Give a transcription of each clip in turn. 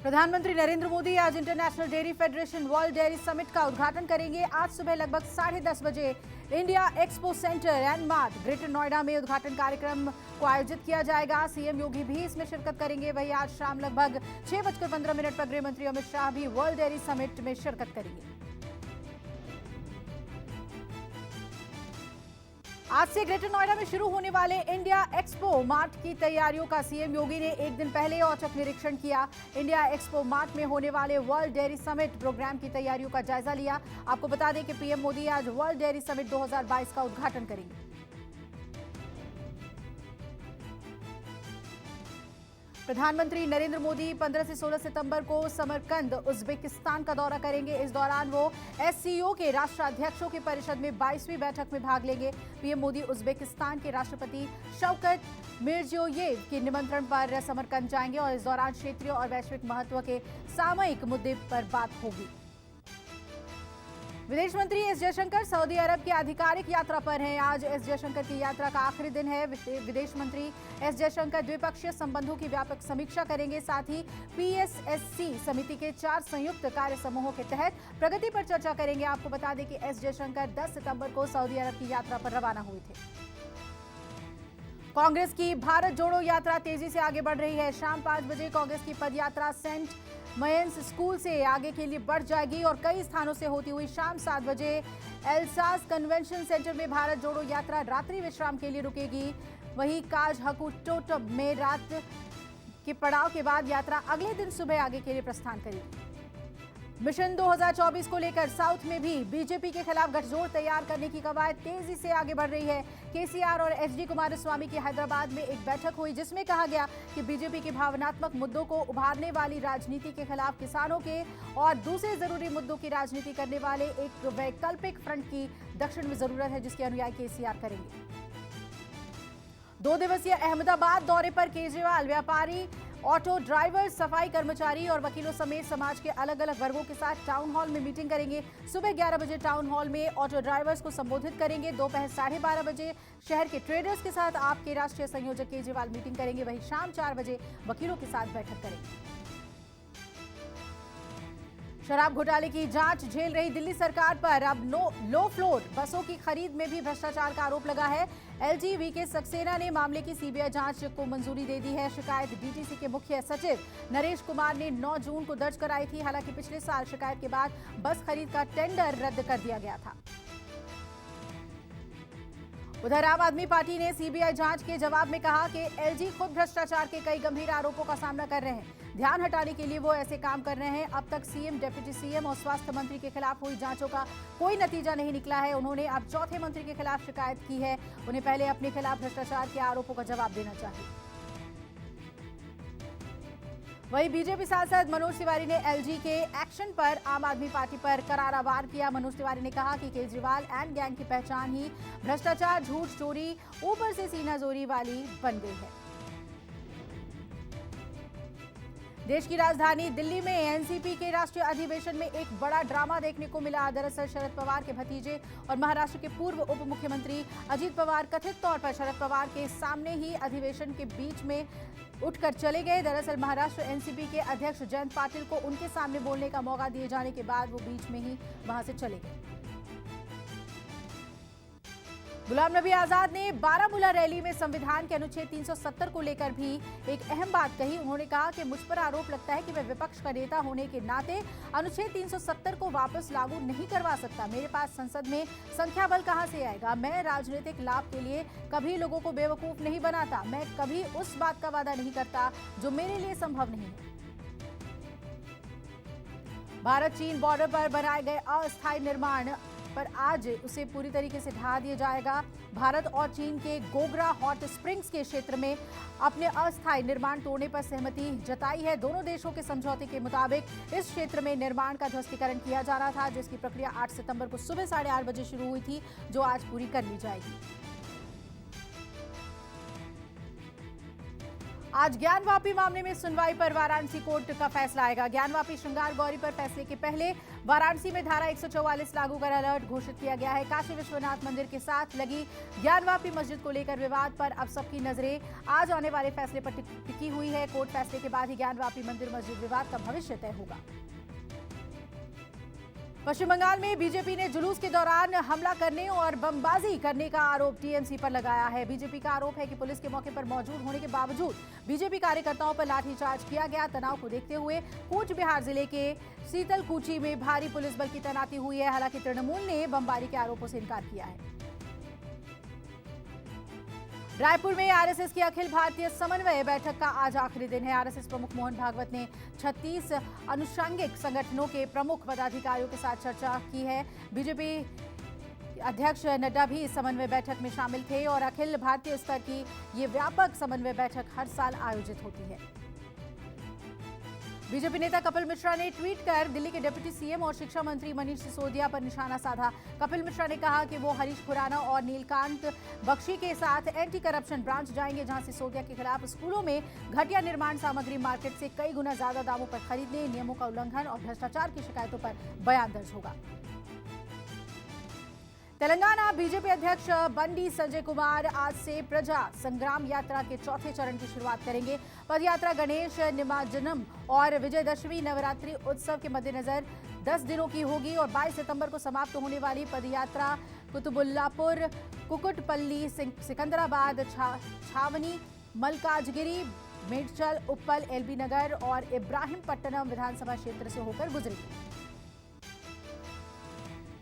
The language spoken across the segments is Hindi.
प्रधानमंत्री नरेंद्र मोदी आज international dairy federation world dairy summit का उद्घाटन करेंगे। आज सुबह लगभग 10:30 बजे India expo centre and mart greater Noida में उद्घाटन कार्यक्रम को आयोजित किया जाएगा। सीएम योगी भी इसमें शिरकत करेंगे। वहीं आज शाम लगभग 6:15 पर गृह मंत्री अमित शाह भी वर्ल्ड डेयरी समिट में शिरकत करेंगे। आज से ग्रेटर नोएडा में शुरू होने वाले इंडिया एक्सपो मार्ट की तैयारियों का सीएम योगी ने एक दिन पहले औचक निरीक्षण किया। इंडिया एक्सपो मार्ट में होने वाले वर्ल्ड डेयरी समिट प्रोग्राम की तैयारियों का जायजा लिया। आपको बता दें कि पीएम मोदी आज वर्ल्ड डेयरी समिट 2022 का उद्घाटन करेंगे। प्रधानमंत्री नरेंद्र मोदी 15 से 16 सितंबर को समरकंद उज्बेकिस्तान का दौरा करेंगे। इस दौरान वो एससीओ के राष्ट्राध्यक्षों की परिषद में 22वीं बैठक में भाग लेंगे। पीएम मोदी उज्बेकिस्तान के राष्ट्रपति शौकत मिर्जियोयेव के निमंत्रण पर समरकंद जाएंगे और इस दौरान क्षेत्रीय और वैश्विक महत्व के सामयिक मुद्दे पर बात होगी। विदेश मंत्री एस जयशंकर सऊदी अरब की आधिकारिक यात्रा पर हैं। आज एस जयशंकर की यात्रा का आखिरी दिन है। विदेश मंत्री एस जयशंकर द्विपक्षीय संबंधों की व्यापक समीक्षा करेंगे। साथ ही पीएसएससी समिति के 4 संयुक्त कार्य समूहों के तहत प्रगति पर चर्चा करेंगे। आपको बता दें कि एस जयशंकर 10 सितंबर को सऊदी अरब की यात्रा पर रवाना हुए थे। कांग्रेस की भारत जोड़ो यात्रा तेजी से आगे बढ़ रही है। शाम 5 बजे कांग्रेस की पदयात्रा सेंट मयंस स्कूल से आगे के लिए बढ़ जाएगी और कई स्थानों से होती हुई शाम 7 बजे एल्सास कन्वेंशन सेंटर में भारत जोड़ो यात्रा रात्रि विश्राम के लिए रुकेगी। वहीं काज हकुटोटब में रात के पड़ाव के बाद यात्रा अगले दिन सुबह आगे के लिए प्रस्थान करेगी। मिशन 2024 को लेकर साउथ में भी बीजेपी के खिलाफ गठजोड़ तैयार करने की कवायद तेजी से आगे बढ़ रही है। केसीआर और एचडी कुमारस्वामी की हैदराबाद में एक बैठक हुई जिसमें कहा गया कि बीजेपी के भावनात्मक मुद्दों को उभारने वाली राजनीति के खिलाफ किसानों के और दूसरे जरूरी मुद्दों की राजनीति करने वाले एक वैकल्पिक फ्रंट की दक्षिण में जरूरत है, जिसके अनुयायी केसीआर करेंगे। 2 दिवसीय अहमदाबाद दौरे पर केजरीवाल व्यापारी, ऑटो ड्राइवर, सफाई कर्मचारी और वकीलों समेत समाज के अलग अलग वर्गों के साथ टाउन हॉल में मीटिंग करेंगे। सुबह 11 बजे टाउन हॉल में ऑटो ड्राइवर्स को संबोधित करेंगे। दोपहर 12:30 बजे शहर के ट्रेडर्स के साथ आपके राष्ट्रीय संयोजक केजरीवाल मीटिंग करेंगे। वहीं शाम 4 बजे वकीलों के साथ बैठक करेंगे। शराब घोटाले की जांच झेल रही दिल्ली सरकार पर अब लो फ्लोर बसों की खरीद में भी भ्रष्टाचार का आरोप लगा है। एलजी वीके सक्सेना ने मामले की सीबीआई जांच को मंजूरी दे दी है। शिकायत डीटीसी के मुख्य सचिव नरेश कुमार ने 9 जून को दर्ज कराई थी। हालांकि पिछले साल शिकायत के बाद बस खरीद का टेंडर रद्द कर दिया गया था। उधर आम आदमी पार्टी ने सीबीआई जांच के जवाब में कहा कि एलजी खुद भ्रष्टाचार के कई गंभीर आरोपों का सामना कर रहे हैं। ध्यान हटाने के लिए वो ऐसे काम कर रहे हैं। अब तक सीएम, डिप्टी सीएम और स्वास्थ्य मंत्री के खिलाफ हुई जांचों का कोई नतीजा नहीं निकला है। उन्होंने अब चौथे मंत्री के खिलाफ शिकायत की है। उन्हें पहले अपने खिलाफ भ्रष्टाचार के आरोपों का जवाब देना चाहिए। वहीं बीजेपी सांसद मनोज तिवारी ने एलजी के एक्शन पर आम आदमी पार्टी पर करारा वार किया। मनोज तिवारी ने कहा कि केजरीवाल एंड गैंग की पहचान ही भ्रष्टाचार, झूठ, चोरी, ऊपर से सीनाजोरी वाली बन गई है। देश की राजधानी दिल्ली में एनसीपी के राष्ट्रीय अधिवेशन में एक बड़ा ड्रामा देखने को मिला। दरअसल शरद पवार के भतीजे और महाराष्ट्र के पूर्व उप मुख्यमंत्री अजीत पवार कथित तौर पर शरद पवार के सामने ही अधिवेशन के बीच में उठकर चले गए। दरअसल महाराष्ट्र एनसीपी के अध्यक्ष जयंत पाटिल को उनके सामने बोलने का मौका दिए जाने के बाद वो बीच में ही वहां से चले गए। गुलाम नबी आजाद ने बारामूला रैली में संविधान के अनुच्छेद 370 को लेकर भी एक अहम बात कही। उन्होंने कहा कि मुझ पर आरोप लगता है कि मैं विपक्ष का नेता होने के नाते अनुच्छेद 370 को वापस लागू नहीं करवा सकता। मेरे पास संसद में संख्या बल कहां से आएगा? मैं राजनीतिक लाभ के लिए कभी लोगों को बेवकूफ नहीं बनाता। मैं कभी उस बात का वादा नहीं करता जो मेरे लिए संभव नहीं है। भारत चीन बॉर्डर पर बनाए गए अस्थायी निर्माण पर आज उसे पूरी तरीके से ढहा दिया जाएगा। भारत और चीन के गोगरा हॉट स्प्रिंग्स के क्षेत्र में अपने अस्थायी निर्माण तोड़ने पर सहमति जताई है। दोनों देशों के समझौते के मुताबिक इस क्षेत्र में निर्माण का ध्वस्तीकरण किया जा रहा था, जिसकी प्रक्रिया 8 सितंबर को सुबह 8:30 बजे शुरू हुई थी, जो आज पूरी कर ली जाएगी। आज ज्ञानवापी मामले में सुनवाई पर वाराणसी कोर्ट का फैसला आएगा। ज्ञानवापी श्रृंगार गौरी पर फैसले के पहले वाराणसी में धारा 144 लागू कर अलर्ट घोषित किया गया है। काशी विश्वनाथ मंदिर के साथ लगी ज्ञानवापी मस्जिद को लेकर विवाद पर अब सबकी नजरें आज आने वाले फैसले पर टिकी हुई है। कोर्ट फैसले के बाद ही ज्ञानवापी मंदिर मस्जिद विवाद का भविष्य तय होगा। पश्चिम बंगाल में बीजेपी ने जुलूस के दौरान हमला करने और बमबाजी करने का आरोप टीएमसी पर लगाया है। बीजेपी का आरोप है कि पुलिस के मौके पर मौजूद होने के बावजूद बीजेपी कार्यकर्ताओं पर लाठीचार्ज किया गया। तनाव को देखते हुए कूच बिहार जिले के सीतलकुची में भारी पुलिस बल की तैनाती हुई है। हालांकि तृणमूल ने बमबारी के आरोपों से इनकार किया है। रायपुर में आरएसएस की अखिल भारतीय समन्वय बैठक का आज आखिरी दिन है। आरएसएस प्रमुख मोहन भागवत ने 36 अनुषंगिक संगठनों के प्रमुख पदाधिकारियों के साथ चर्चा की है। बीजेपी अध्यक्ष नड्डा भी इस समन्वय बैठक में शामिल थे और अखिल भारतीय स्तर की ये व्यापक समन्वय बैठक हर साल आयोजित होती है। बीजेपी नेता कपिल मिश्रा ने ट्वीट कर दिल्ली के डिप्टी सीएम और शिक्षा मंत्री मनीष सिसोदिया पर निशाना साधा। कपिल मिश्रा ने कहा कि वो हरीश खुराना और नीलकांत बख्शी के साथ एंटी करप्शन ब्रांच जाएंगे, जहां सिसोदिया के खिलाफ स्कूलों में घटिया निर्माण सामग्री मार्केट से कई गुना ज्यादा दामों पर खरीदने, नियमों का उल्लंघन और भ्रष्टाचार की शिकायतों पर बयान दर्ज होगा। तेलंगाना बीजेपी अध्यक्ष बंडी संजय कुमार आज से प्रजा संग्राम यात्रा के चौथे चरण की शुरुआत करेंगे। पदयात्रा गणेश निमज्जनम और विजयदशमी नवरात्रि उत्सव के मद्देनजर 10 दिनों की होगी और 22 सितंबर को समाप्त होने वाली पदयात्रा कुतुबुल्लापुर, कुकुटपल्ली, सिकंदराबाद, छावनी, मलकाजगिरी, मेडचल, उप्पल, एलबी नगर और इब्राहिमपट्टनम विधानसभा क्षेत्र से होकर गुजरेगी।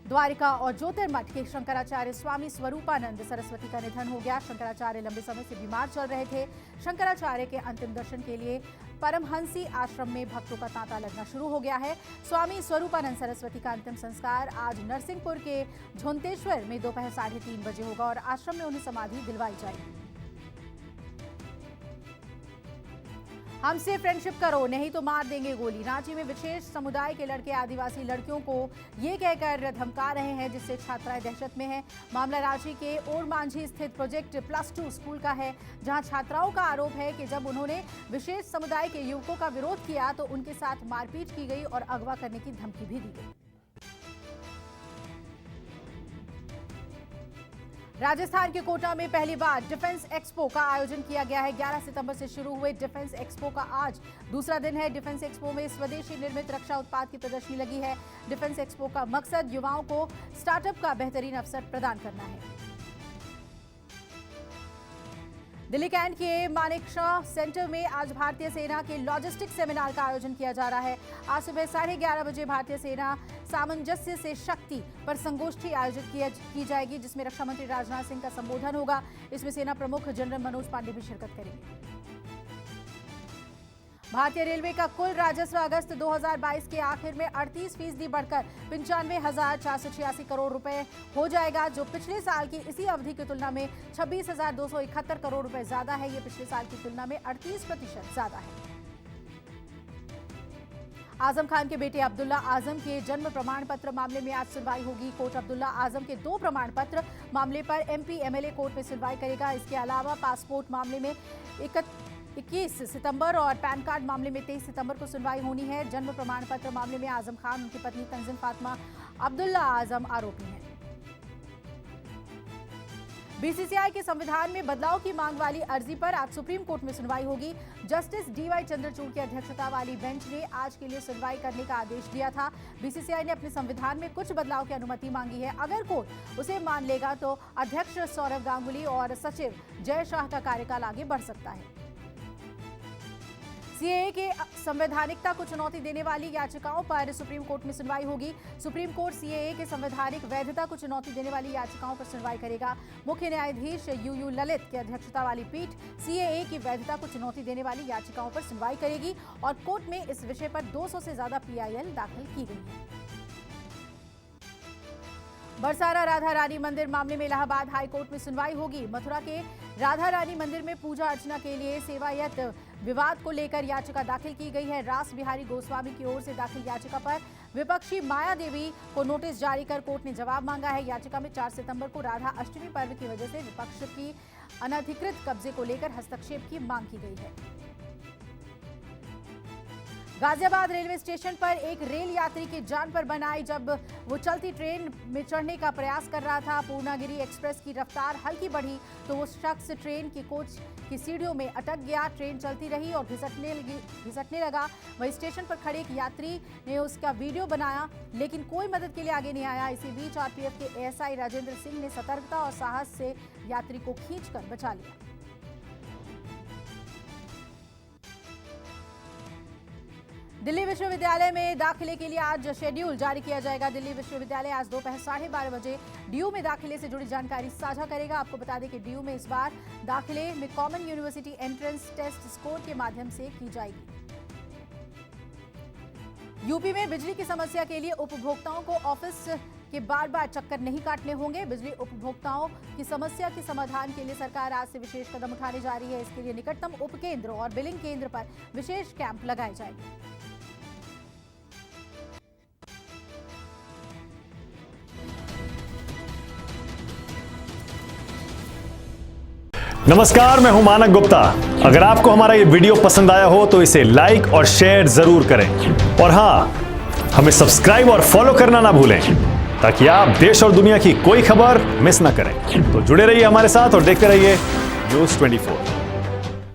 द्वारिका और ज्योतिर्मठ के शंकराचार्य स्वामी स्वरूपानंद सरस्वती का निधन हो गया। शंकराचार्य लंबे समय से बीमार चल रहे थे। शंकराचार्य के अंतिम दर्शन के लिए परमहंसी आश्रम में भक्तों का तांता लगना शुरू हो गया है। स्वामी स्वरूपानंद सरस्वती का अंतिम संस्कार आज नरसिंहपुर के झोंतेश्वर में दोपहर 3:30 बजे होगा और आश्रम में उन्हें समाधि दिलवाई जाएगी। हमसे फ्रेंडशिप करो नहीं तो मार देंगे गोली। रांची में विशेष समुदाय के लड़के आदिवासी लड़कियों को ये कहकर धमका रहे हैं, जिससे छात्राएं दहशत में हैं। मामला रांची के ओरमांझी स्थित प्रोजेक्ट +2 स्कूल का है, जहां छात्राओं का आरोप है कि जब उन्होंने विशेष समुदाय के युवकों का विरोध किया तो उनके साथ मारपीट की गई और अगवा करने की धमकी भी दी गई। राजस्थान के कोटा में पहली बार डिफेंस एक्सपो का आयोजन किया गया है। 11 सितंबर से शुरू हुए डिफेंस एक्सपो का आज दूसरा दिन है। डिफेंस एक्सपो में स्वदेशी निर्मित रक्षा उत्पाद की प्रदर्शनी लगी है। डिफेंस एक्सपो का मकसद युवाओं को स्टार्टअप का बेहतरीन अवसर प्रदान करना है। दिल्ली कैंट के मानेकशॉ सेंटर में आज भारतीय सेना के लॉजिस्टिक सेमिनार का आयोजन किया जा रहा है। आज सुबह 11:30 बजे भारतीय सेना सामंजस्य से शक्ति पर संगोष्ठी आयोजित की जाएगी, जिसमें रक्षा मंत्री राजनाथ सिंह का संबोधन होगा। इसमें सेना प्रमुख जनरल मनोज पांडे भी शिरकत करेंगे। भारतीय रेलवे का कुल राजस्व अगस्त 2022 के आखिर में 38% बढ़कर 95,486 करोड़ रुपए हो जाएगा, जो पिछले साल की इसी अवधि की तुलना में 26,271 करोड़ रुपए ज्यादा है। ये पिछले साल की तुलना में 38% ज्यादा है। आजम खान के बेटे अब्दुल्ला आजम के जन्म प्रमाण पत्र मामले में आज सुनवाई होगी। कोर्ट अब्दुल्ला आजम के 2 प्रमाण पत्र मामले पर MP MLA कोर्ट में सुनवाई करेगा। इसके अलावा पासपोर्ट मामले में 21 सितंबर और पैन कार्ड मामले में 23 सितंबर को सुनवाई होनी है। जन्म प्रमाण पत्र मामले में आजम खान, उनकी पत्नी तंजीम फातिमा, अब्दुल्ला आजम आरोपी हैं। बीसीसीआई के संविधान में बदलाव की मांग वाली अर्जी पर आज सुप्रीम कोर्ट में सुनवाई होगी। जस्टिस DY चंद्रचूड़ की अध्यक्षता वाली बेंच ने आज के लिए सुनवाई करने का आदेश दिया था। बीसीसीआई ने अपने संविधान में कुछ बदलाव की अनुमति मांगी है। अगर कोर्ट उसे मान लेगा तो अध्यक्ष सौरव गांगुली और सचिव जय शाह का कार्यकाल आगे बढ़ सकता है। सीएए के संवैधानिकता को चुनौती देने वाली याचिकाओं पर सुप्रीम कोर्ट में सुनवाई होगी। सुप्रीम कोर्ट सीएए के संवैधानिक वैधता को चुनौती देने वाली याचिकाओं पर सुनवाई करेगा। मुख्य न्यायाधीश UU ललित की अध्यक्षता वाली पीठ सीएए की वैधता को चुनौती देने वाली याचिकाओं पर सुनवाई करेगी और कोर्ट में इस विषय पर 200 से ज्यादा PIL दाखिल की गई है। बरसाना राधा रानी मंदिर मामले में इलाहाबाद हाई कोर्ट में सुनवाई होगी। मथुरा के राधा रानी मंदिर में पूजा अर्चना के लिए सेवायत विवाद को लेकर याचिका दाखिल की गई है। रास बिहारी गोस्वामी की ओर से दाखिल याचिका पर विपक्षी माया देवी को नोटिस जारी कर कोर्ट ने जवाब मांगा है। याचिका में 4 सितंबर को राधा अष्टमी पर्व की वजह से विपक्ष की अनधिकृत कब्जे को लेकर हस्तक्षेप की मांग की गई है। गाजियाबाद रेलवे स्टेशन पर एक रेल यात्री की जान पर बन आई जब वो चलती ट्रेन में चढ़ने का प्रयास कर रहा था। पूर्णागिरी एक्सप्रेस की रफ्तार हल्की बढ़ी तो वो शख्स ट्रेन की कोच की सीढ़ियों में अटक गया। ट्रेन चलती रही और घिसटने लगा। वहीं स्टेशन पर खड़े एक यात्री ने उसका वीडियो बनाया, लेकिन कोई मदद के लिए आगे नहीं आया। इसी बीच आरपीएफ के एएसआई राजेंद्र सिंह ने सतर्कता और साहस से यात्री को खींचकर बचा लिया। दिल्ली विश्वविद्यालय में दाखिले के लिए आज शेड्यूल जारी किया जाएगा। दिल्ली विश्वविद्यालय आज दोपहर 12:30 बजे डीयू में दाखिले से जुड़ी जानकारी साझा करेगा। आपको बता दें कि डीयू में इस बार दाखिले में common university entrance test score के माध्यम से की जाएगी। यूपी में बिजली की समस्या के लिए उपभोक्ताओं को ऑफिस के बार चक्कर नहीं काटने होंगे। बिजली उपभोक्ताओं की समस्या के समाधान के लिए सरकार आज से विशेष कदम उठाने जा रही है। इसके लिए निकटतम उपकेंद्र और बिलिंग केंद्र पर विशेष कैंप लगाए जाएंगे। नमस्कार, मैं हूं मानक गुप्ता। अगर आपको हमारा ये वीडियो पसंद आया हो तो इसे लाइक और शेयर जरूर करें और हां, हमें सब्सक्राइब और फॉलो करना ना भूलें ताकि आप देश और दुनिया की कोई खबर मिस ना करें। तो जुड़े रहिए हमारे साथ और देखते रहिए न्यूज़ 24।